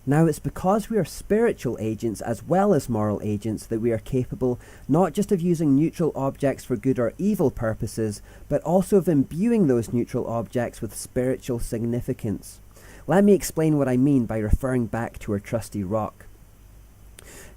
Now it's because we are spiritual agents as well as moral agents that we are capable not just of using neutral objects for good or evil purposes, but also of imbuing those neutral objects with spiritual significance. Let me explain what I mean by referring back to our trusty rock.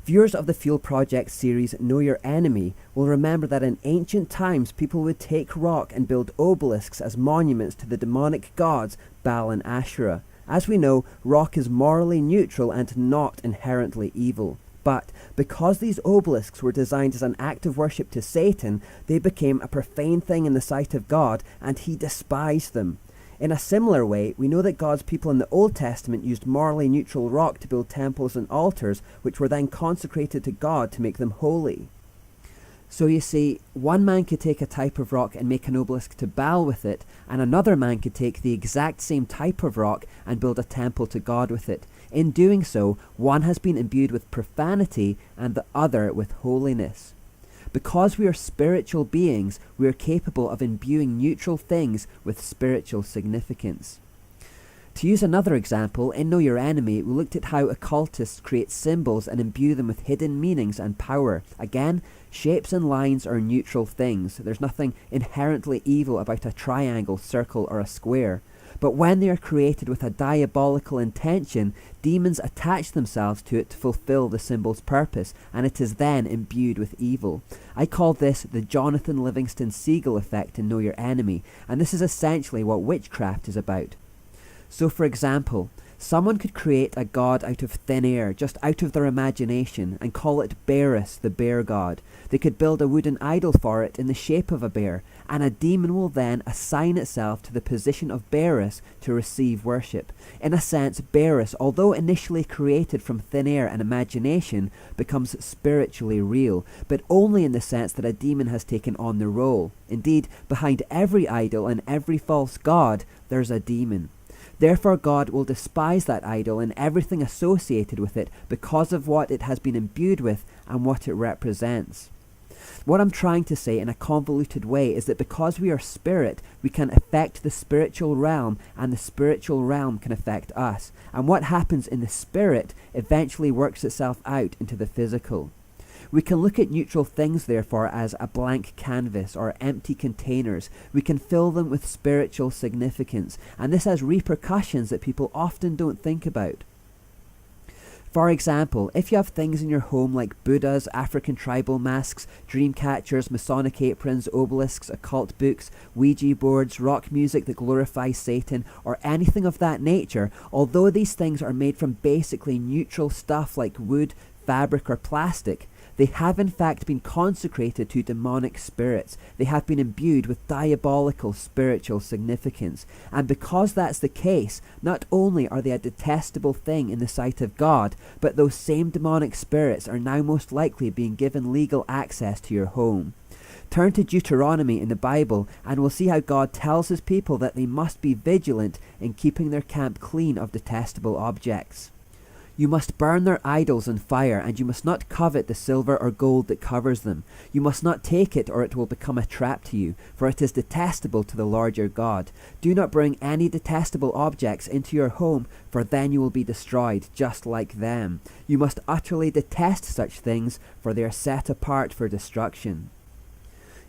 Viewers of the Fuel Project series Know Your Enemy will remember that in ancient times people would take rock and build obelisks as monuments to the demonic gods Baal and Asherah. As we know, rock is morally neutral and not inherently evil. But because these obelisks were designed as an act of worship to Satan, they became a profane thing in the sight of God, and he despised them. In a similar way, we know that God's people in the Old Testament used morally neutral rock to build temples and altars, which were then consecrated to God to make them holy. So you see, one man could take a type of rock and make an obelisk to Baal with it, and another man could take the exact same type of rock and build a temple to God with it. In doing so, one has been imbued with profanity and the other with holiness. Because we are spiritual beings, we are capable of imbuing neutral things with spiritual significance. To use another example, in Know Your Enemy, we looked at how occultists create symbols and imbue them with hidden meanings and power. Again, shapes and lines are neutral things. There's nothing inherently evil about a triangle, circle, or a square. But when they are created with a diabolical intention, demons attach themselves to it to fulfill the symbol's purpose, and it is then imbued with evil. I call this the Jonathan Livingston Seagull effect in Know Your Enemy, and this is essentially what witchcraft is about. So for example, someone could create a god out of thin air, just out of their imagination, and call it Bearus, the bear god. They could build a wooden idol for it in the shape of a bear, and a demon will then assign itself to the position of Bearus to receive worship. In a sense, Bearus, although initially created from thin air and imagination, becomes spiritually real, but only in the sense that a demon has taken on the role. Indeed, behind every idol and every false god, there's a demon. Therefore God will despise that idol and everything associated with it because of what it has been imbued with and what it represents. What I'm trying to say in a convoluted way is that because we are spirit, we can affect the spiritual realm, and the spiritual realm can affect us. And what happens in the spirit eventually works itself out into the physical. We can look at neutral things, therefore, as a blank canvas or empty containers. We can fill them with spiritual significance, and this has repercussions that people often don't think about. For example, if you have things in your home like Buddhas, African tribal masks, dream catchers, Masonic aprons, obelisks, occult books, Ouija boards, rock music that glorifies Satan, or anything of that nature, although these things are made from basically neutral stuff like wood, fabric, or plastic, they have in fact been consecrated to demonic spirits. They have been imbued with diabolical spiritual significance. And because that's the case, not only are they a detestable thing in the sight of God, but those same demonic spirits are now most likely being given legal access to your home. Turn to Deuteronomy in the Bible and we'll see how God tells his people that they must be vigilant in keeping their camp clean of detestable objects. You must burn their idols in fire, and you must not covet the silver or gold that covers them. You must not take it, or it will become a trap to you, for it is detestable to the Lord your God. Do not bring any detestable objects into your home, for then you will be destroyed, just like them. You must utterly detest such things, for they are set apart for destruction.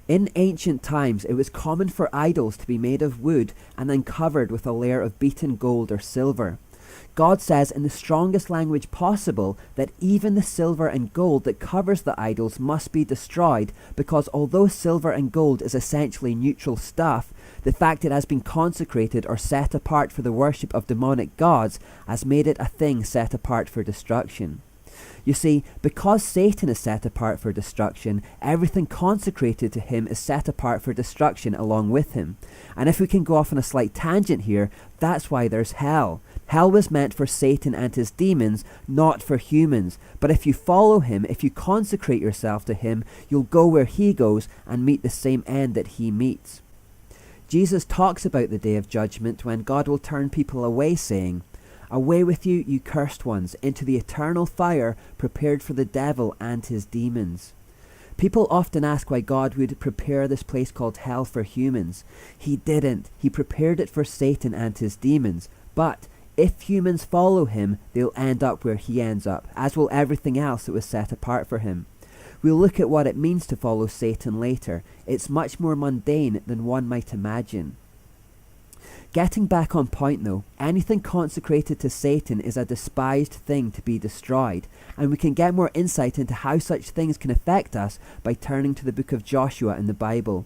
In ancient times, it was common for idols to be made of wood and then covered with a layer of beaten gold or silver. God says in the strongest language possible that even the silver and gold that covers the idols must be destroyed, because although silver and gold is essentially neutral stuff, the fact it has been consecrated or set apart for the worship of demonic gods has made it a thing set apart for destruction. You see, because Satan is set apart for destruction, everything consecrated to him is set apart for destruction along with him. And if we can go off on a slight tangent here, that's why there's hell. Hell was meant for Satan and his demons, not for humans. But if you follow him, if you consecrate yourself to him, you'll go where he goes and meet the same end that he meets. Jesus talks about the day of judgment when God will turn people away, saying, "Away with you, you cursed ones, into the eternal fire prepared for the devil and his demons." People often ask why God would prepare this place called hell for humans. He didn't. He prepared it for Satan and his demons. But If humans follow him, they'll end up where he ends up, as will everything else that was set apart for him. We'll look at what it means to follow Satan later. It's much more mundane than one might imagine. Getting back on point though, anything consecrated to Satan is a despised thing to be destroyed, and we can get more insight into how such things can affect us by turning to the book of Joshua in the Bible.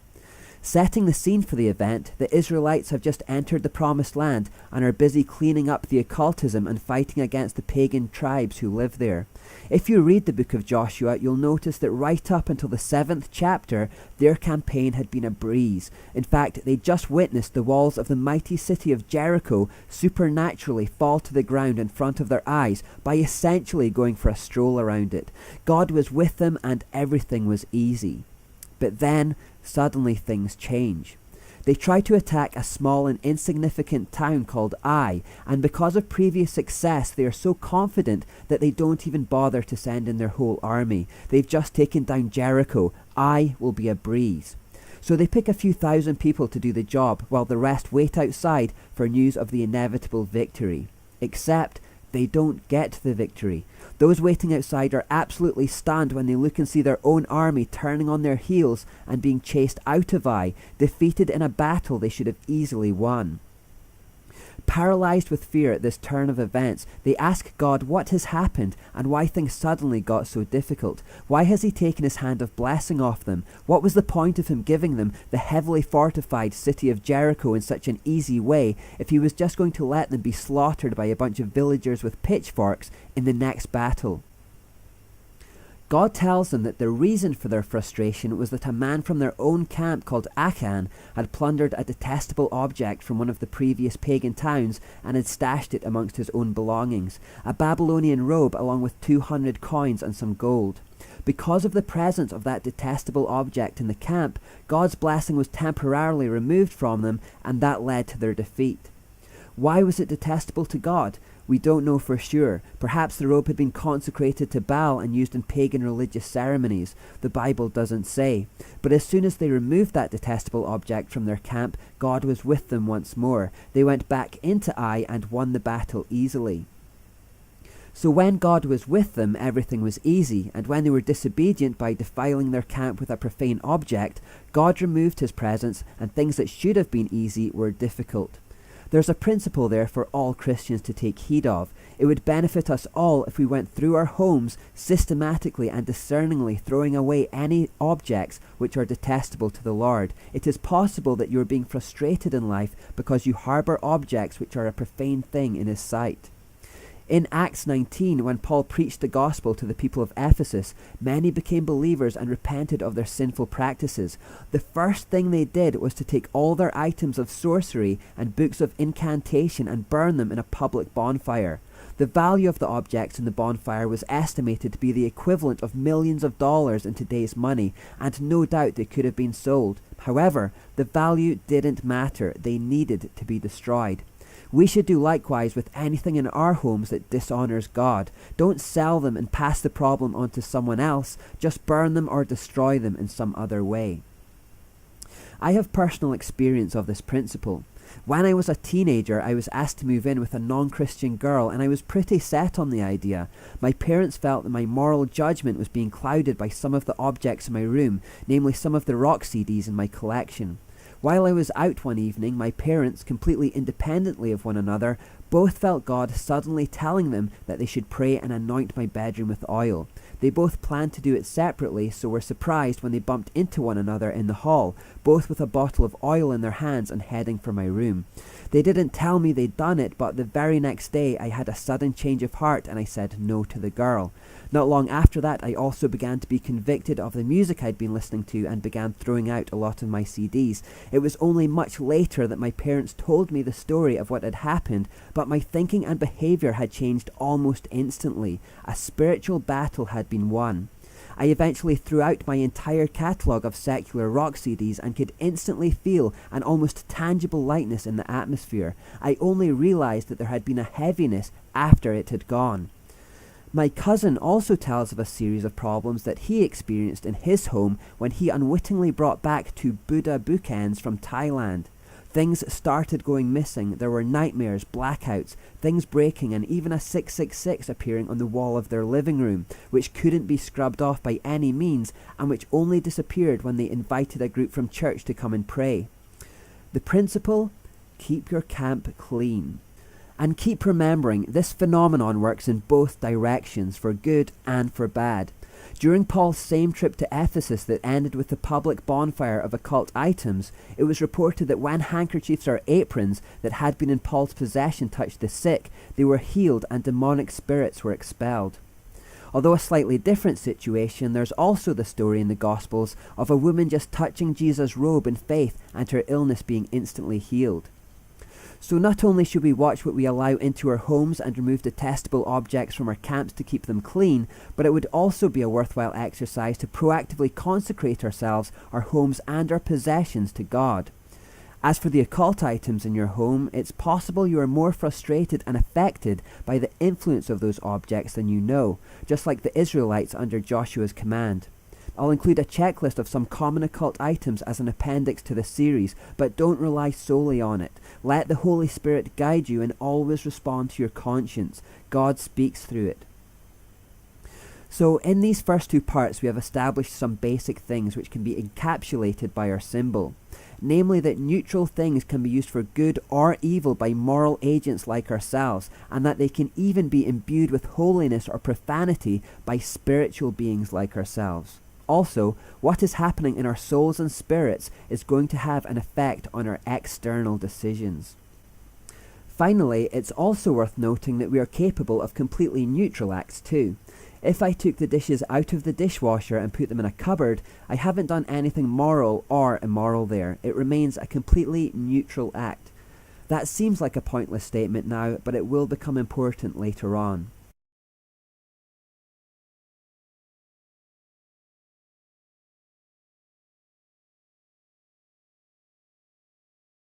Setting the scene for the event, the Israelites have just entered the Promised Land and are busy cleaning up the occultism and fighting against the pagan tribes who live there. If you read the book of Joshua, you'll notice that right up until the 7th chapter, their campaign had been a breeze. In fact, they just witnessed the walls of the mighty city of Jericho supernaturally fall to the ground in front of their eyes by essentially going for a stroll around it. God was with them and everything was easy. But then, suddenly things change. They try to attack a small and insignificant town called Ai, and because of previous success they are so confident that they don't even bother to send in their whole army. They've just taken down Jericho. Ai will be a breeze. So they pick a few thousand people to do the job, while the rest wait outside for news of the inevitable victory. Except they don't get the victory. Those waiting outside are absolutely stunned when they look and see their own army turning on their heels and being chased out of Ai, defeated in a battle they should have easily won. Paralysed with fear at this turn of events, they ask God what has happened and why things suddenly got so difficult. Why has he taken his hand of blessing off them? What was the point of him giving them the heavily fortified city of Jericho in such an easy way if he was just going to let them be slaughtered by a bunch of villagers with pitchforks in the next battle? God tells them that the reason for their frustration was that a man from their own camp called Achan had plundered a detestable object from one of the previous pagan towns and had stashed it amongst his own belongings, a Babylonian robe along with 200 coins and some gold. Because of the presence of that detestable object in the camp, God's blessing was temporarily removed from them, and that led to their defeat. Why was it detestable to God? We don't know for sure. Perhaps the robe had been consecrated to Baal and used in pagan religious ceremonies. The Bible doesn't say. But as soon as they removed that detestable object from their camp, God was with them once more. They went back into Ai and won the battle easily. So when God was with them, everything was easy, and when they were disobedient by defiling their camp with a profane object, God removed his presence, and things that should have been easy were difficult. There's a principle there for all Christians to take heed of. It would benefit us all if we went through our homes systematically and discerningly throwing away any objects which are detestable to the Lord. It is possible that you are being frustrated in life because you harbour objects which are a profane thing in his sight. In Acts 19, when Paul preached the gospel to the people of Ephesus, many became believers and repented of their sinful practices. The first thing they did was to take all their items of sorcery and books of incantation and burn them in a public bonfire. The value of the objects in the bonfire was estimated to be the equivalent of millions of dollars in today's money, and no doubt they could have been sold. However, the value didn't matter. They needed to be destroyed. We should do likewise with anything in our homes that dishonours God. Don't sell them and pass the problem on to someone else. Just burn them or destroy them in some other way. I have personal experience of this principle. When I was a teenager, I was asked to move in with a non-Christian girl, and I was pretty set on the idea. My parents felt that my moral judgment was being clouded by some of the objects in my room, namely some of the rock CDs in my collection. While I was out one evening, my parents, completely independently of one another, both felt God suddenly telling them that they should pray and anoint my bedroom with oil. They both planned to do it separately, so were surprised when they bumped into one another in the hall, both with a bottle of oil in their hands and heading for my room. They didn't tell me they'd done it, but the very next day I had a sudden change of heart and I said no to the girl. Not long after that, I also began to be convicted of the music I'd been listening to and began throwing out a lot of my CDs. It was only much later that my parents told me the story of what had happened, but my thinking and behaviour had changed almost instantly. A spiritual battle had been won. I eventually threw out my entire catalogue of secular rock CDs and could instantly feel an almost tangible lightness in the atmosphere. I only realised that there had been a heaviness after it had gone. My cousin also tells of a series of problems that he experienced in his home when he unwittingly brought back 2 Buddha bookends from Thailand. Things started going missing. There were nightmares, blackouts, things breaking, and even a 666 appearing on the wall of their living room, which couldn't be scrubbed off by any means, and which only disappeared when they invited a group from church to come and pray. The principle: keep your camp clean. And keep remembering, this phenomenon works in both directions, for good and for bad. During Paul's same trip to Ephesus that ended with the public bonfire of occult items, it was reported that when handkerchiefs or aprons that had been in Paul's possession touched the sick, they were healed and demonic spirits were expelled. Although a slightly different situation, there's also the story in the Gospels of a woman just touching Jesus' robe in faith and her illness being instantly healed. So not only should we watch what we allow into our homes and remove detestable objects from our camps to keep them clean, but it would also be a worthwhile exercise to proactively consecrate ourselves, our homes and our possessions to God. As for the occult items in your home, it's possible you are more frustrated and affected by the influence of those objects than you know, just like the Israelites under Joshua's command. I'll include a checklist of some common occult items as an appendix to the series, but don't rely solely on it. Let the Holy Spirit guide you and always respond to your conscience. God speaks through it. So in these first two parts we have established some basic things which can be encapsulated by our symbol. Namely that neutral things can be used for good or evil by moral agents like ourselves, and that they can even be imbued with holiness or profanity by spiritual beings like ourselves. Also, what is happening in our souls and spirits is going to have an effect on our external decisions. Finally, it's also worth noting that we are capable of completely neutral acts too. If I took the dishes out of the dishwasher and put them in a cupboard, I haven't done anything moral or immoral there. It remains a completely neutral act. That seems like a pointless statement now, but it will become important later on.